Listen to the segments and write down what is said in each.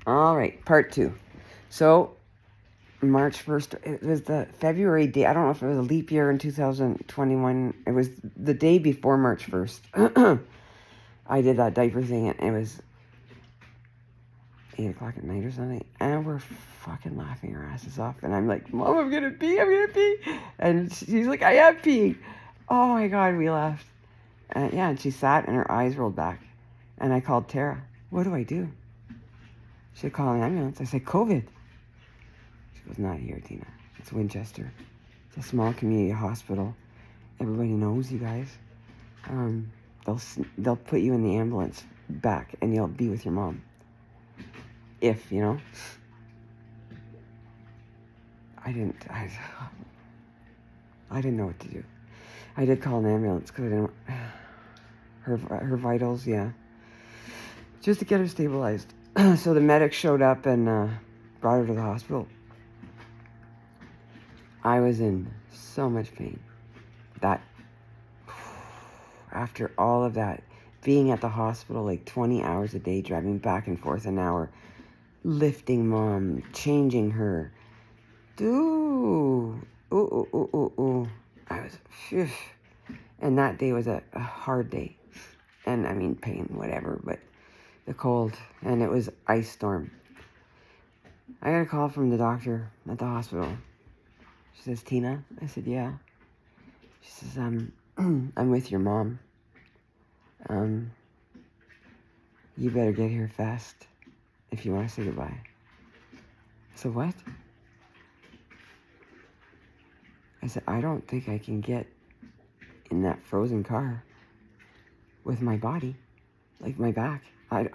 All right, part 2. So, March 1st, it was the February day. I don't know if it was a leap year in 2021. It was the day before March 1st. I did that diaper thing, and it was 8 o'clock at night or something, and we're fucking laughing our asses off, and I'm like, Mom, I'm gonna pee, and she's like, I am peeing. Oh my God, we laughed. Yeah, and she sat, and her eyes rolled back, and I called Tara. What do I do? She said, call an ambulance. I said, COVID. She goes, not here, Tina. It's Winchester. It's a small community hospital. Everybody knows you guys. They'll put you in the ambulance back, and you'll be with your mom. If, you know. I didn't know what to do. I did call an ambulance because I didn't. Her vitals, yeah. Just to get her stabilized. So the medic showed up and brought her to the hospital. I was in so much pain. That, after all of that, being at the hospital like 20 hours a day, driving back and forth an hour, lifting Mom, changing her. Ooh. I was, phew. And that day was a hard day. And I mean, pain, whatever, but the cold, and it was ice storm. I got a call from the doctor at the hospital. She says, Tina? I said, yeah. She says, I'm with your mom. You better get here fast if you want to say goodbye. I said, what? I said, I don't think I can get in that frozen car with my body, like my back. I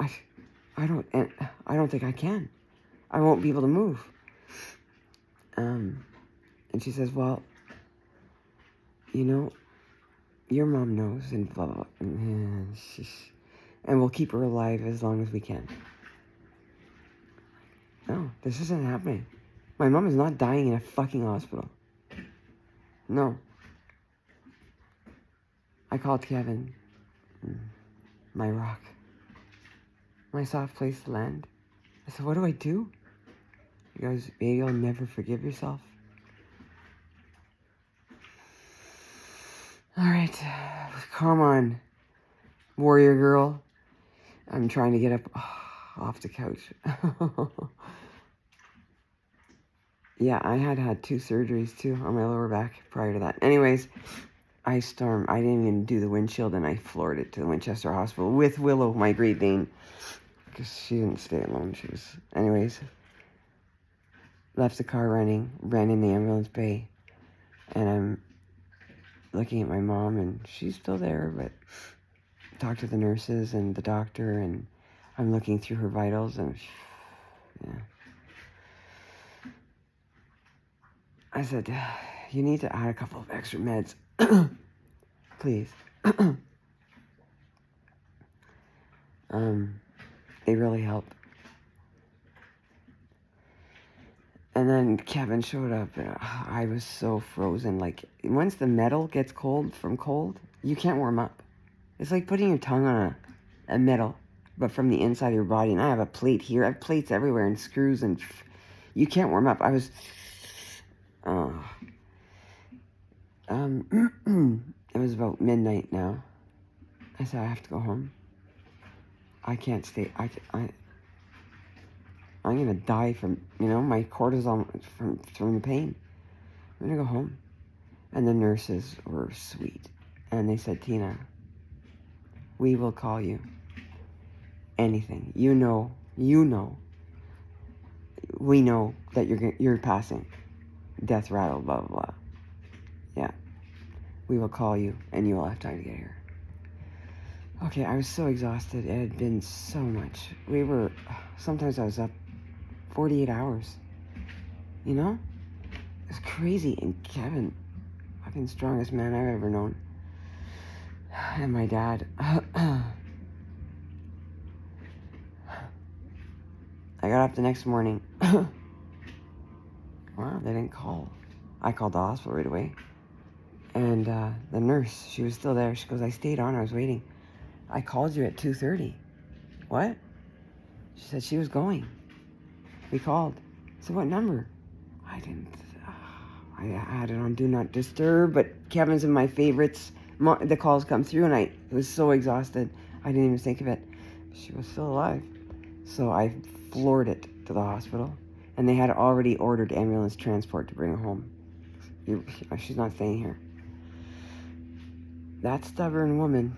don't think I can. I won't be able to move. And she says, well, you know, your mom knows, and blah, blah, blah. And we'll keep her alive as long as we can. No, this isn't happening. My mom is not dying in a fucking hospital. No. I called Kevin. My rock. My soft place to land. I said, what do I do? He goes, baby, you'll never forgive yourself. All right. Come on, warrior girl. I'm trying to get up off the couch. Yeah, I had 2 surgeries too on my lower back prior to that. Anyways, ice storm. I didn't even do the windshield, and I floored it to the Winchester Hospital with Willow, my Great Dane, because she didn't stay alone. She was, anyways, left the car running, ran in the ambulance bay, and I'm looking at my mom, and she's still there, but talked to the nurses and the doctor, and I'm looking through her vitals, and yeah. I said, you need to add a couple of extra meds. Please. They really help. And then Kevin showed up, and I was so frozen. Like, once the metal gets cold from cold, you can't warm up. It's like putting your tongue on a metal, but from the inside of your body. And I have a plate here. I have plates everywhere and screws, and you can't warm up. I was... it was about midnight now. I said, I have to go home. I can't stay. I'm gonna die from, my cortisol from the pain. I'm gonna go home. And the nurses were sweet. And they said, Tina, we will call you. Anything. You know. We know that you're passing. Death rattle, blah, blah, blah. Yeah. We will call you, and you will have time to get here. Okay, I was so exhausted. It had been so much. Sometimes I was up 48 hours. It's crazy. And Kevin, fucking strongest man I've ever known. And my dad. I got up the next morning. Wow, they didn't call. I called the hospital right away. And the nurse, she was still there. She goes, I stayed on, I was waiting. I called you at 2:30. What? She said she was going. We called. So what number? I didn't. I had it on Do Not Disturb, but Kevin's in my favorites. The calls come through, and I was so exhausted, I didn't even think of it. She was still alive. So I floored it to the hospital, and they had already ordered ambulance transport to bring her home. She's not staying here. That stubborn woman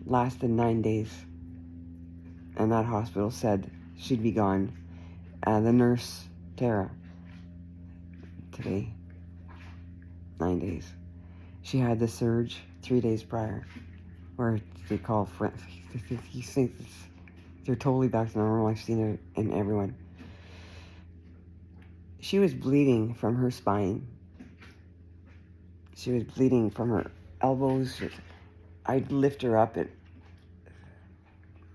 lasted 9 days, and that hospital said she'd be gone. The nurse, Tara, today, 9 days. She had the surge 3 days prior, where they call friends. You think they're totally back to normal. I've seen it in everyone. She was bleeding from her spine. She was bleeding from her elbows. I'd lift her up and,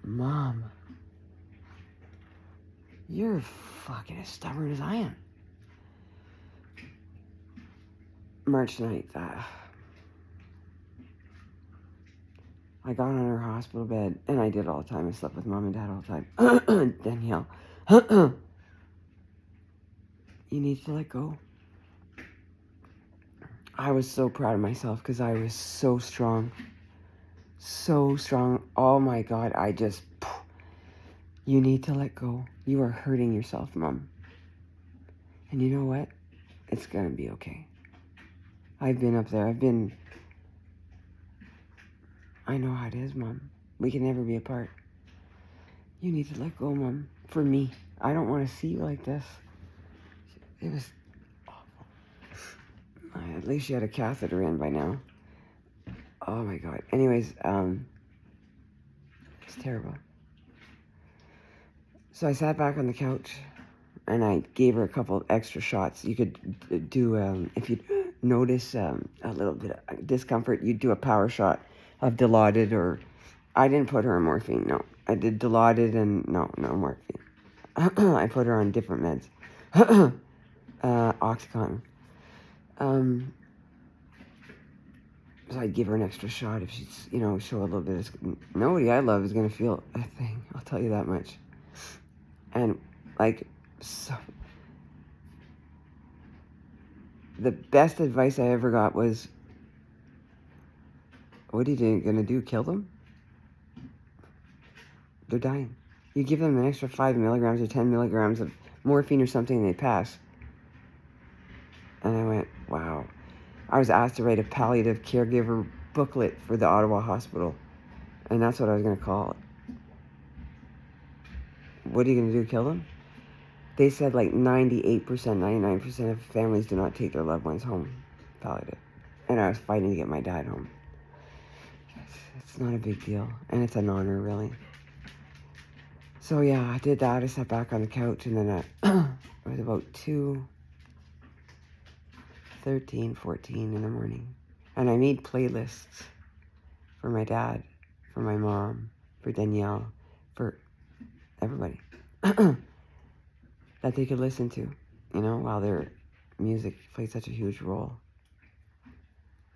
Mom, you're fucking as stubborn as I am. March 9th, I got on her hospital bed, and I did all the time. I slept with Mom and Dad all the time. Danielle, you need to let go. I was so proud of myself because I was so strong. So strong. Oh my God, you need to let go. You are hurting yourself, Mom. And you know what? It's going to be okay. I've been up there. I know how it is, Mom. We can never be apart. You need to let go, Mom. For me. I don't want to see you like this. It was awful. At least she had a catheter in by now. Oh my God. Anyways, it's terrible. So I sat back on the couch, and I gave her a couple of extra shots. You could do, if you notice a little bit of discomfort, you'd do a power shot of Dilaudid, or I didn't put her on morphine. No, I did Dilaudid and no morphine. I put her on different meds. Oxycontin. So I'd give her an extra shot if she's, show a little bit of... Nobody I love is going to feel a thing. I'll tell you that much. And, so... The best advice I ever got was, what are you going to do, kill them? They're dying. You give them an extra 5 milligrams or 10 milligrams of morphine or something, and they pass. And I went, wow. I was asked to write a palliative caregiver booklet for the Ottawa Hospital, and that's what I was going to call it. What are you going to do, kill them? They said 98%, 99% of families do not take their loved ones home, palliative. And I was fighting to get my dad home. It's not a big deal, and it's an honor, really. So yeah, I did that. I sat back on the couch, and then it was about 2:13, 14 in the morning. And I made playlists for my dad, for my mom, for Danielle, for everybody. That they could listen to, while their music played such a huge role.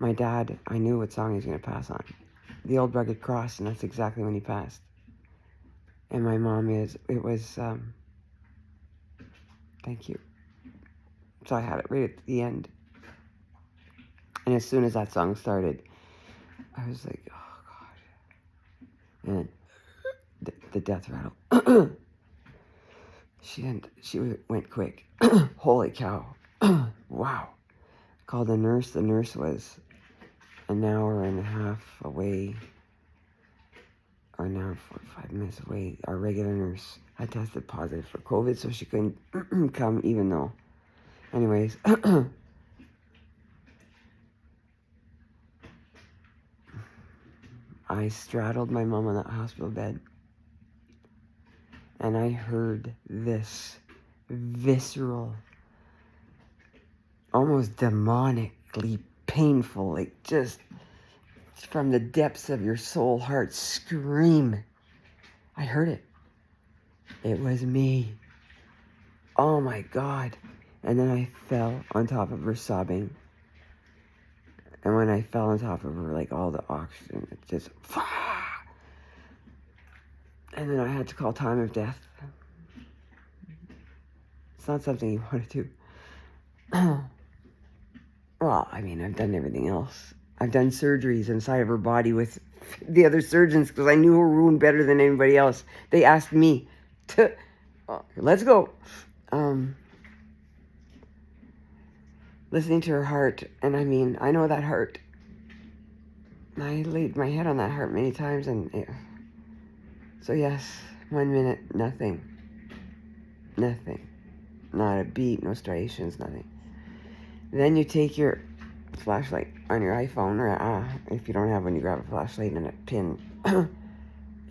My dad, I knew what song he was going to pass on. The Old Rugged Cross, and that's exactly when he passed. And my mom it was, Thank You. So I had it right at the end. And as soon as that song started, I was like, oh God. And the death rattle. She went quick. Holy cow. Wow. Called the nurse. The nurse was an hour and a half away, or an hour 45 minutes away. Our regular nurse had tested positive for COVID, so she couldn't come, even though. Anyways. I straddled my mom on that hospital bed, and I heard this visceral, almost demonically painful, just from the depths of your soul heart scream. I heard it. It was me. Oh my God. And then I fell on top of her sobbing. And when I fell on top of her, all the oxygen, it just... And then I had to call time of death. It's not something you want to do. Well, I mean, I've done everything else. I've done surgeries inside of her body with the other surgeons because I knew her wound better than anybody else. They asked me to, let's go. Listening to her heart, and I mean, I know that heart. I laid my head on that heart many times, and so yes, 1 minute, nothing. Nothing. Not a beat, no striations, nothing. Then you take your flashlight on your iPhone, or if you don't have one, you grab a flashlight and a pin,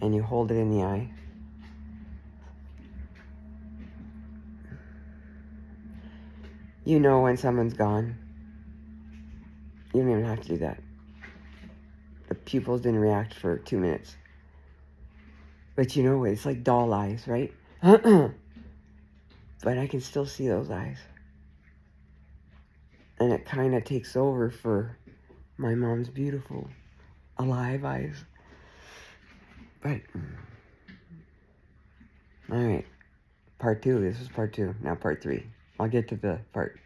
and you hold it in the eye. You know when someone's gone. You don't even have to do that. The pupils didn't react for 2 minutes. But you know, it's like doll eyes, right? But I can still see those eyes. And it kind of takes over for my mom's beautiful, alive eyes. But, all right. Part 2. This was part 2. Now part 3. I'll get to the part